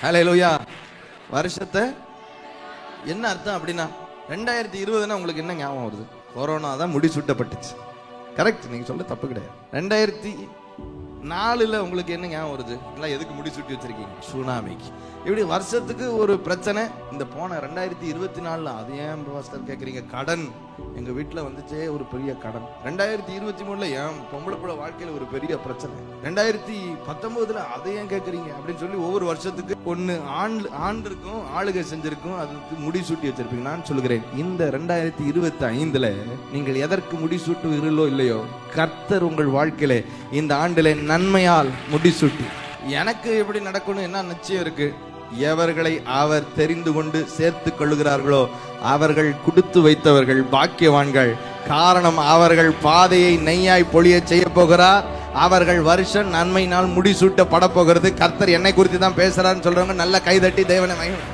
ஹல்லேலூயா. வருஷத்தை என்ன அர்த்தம் அப்படின்னா 2020 உங்களுக்கு என்ன ஞாபகம் வருது? கொரோனா தான் முடிசூட்டப்பட்டுச்சு. கரெக்ட், நீங்க சொல்ல தப்பு கிடையாது. 2004 உங்களுக்கு என்ன ஞாபகம் வருது? இல்லை எதுக்கு முடிசூட்டி வச்சிருக்கீங்க? சுனாமிக்கு. இப்படி வருஷத்துக்கு ஒரு பிரச்சனை. இந்த போன 2024 அது ஏன் பாஸ்டர் கேட்குறீங்க? கடன் எங்க வீட்டில் வந்துச்சே, ஒரு பெரிய கடன். 2023 ஏன் பொம்பளை பிள்ளை வாழ்க்கையில் ஒரு பெரிய பிரச்சனை. 2019 அதை ஏன் கேட்குறீங்க அப்படின்னு சொல்லி ஒவ்வொரு வருஷத்துக்கு ஒன்று ஆண்டிற்கும் ஆளுகை செஞ்சிருக்கும், அதுக்கு முடிசூட்டி வச்சிருப்பீங்க. நான் சொல்லுகிறேன், இந்த 2025 நீங்கள் எதற்கு முடிசூட்டுவீர்களோ இல்லையோ, கர்த்தர் உங்கள் வாழ்க்கையில இந்த ஆண்டிலே நன்மையால் முடிசூட்டி. எனக்கு எப்படி நடக்கணும் என்ன நிச்சயம் இருக்கு? எவர்களை அவர் தெரிந்து கொண்டு சேர்த்து கொள்ளுகிறார்களோ அவர்கள் கொடுத்து வைத்தவர்கள், பாக்கியவான்கள். காரணம், அவர்கள் பாதையை நெய்யாய் பொழிய செய்ய போகிறார். அவர்கள் வருஷம் நன்மையினால் முடிசூட்டப்பட போகிறது. கர்த்தர் என்னை குறித்து தான் பேசுறாருன்னு சொல்றவங்க நல்ல கைதட்டி தேவனை மகிமை.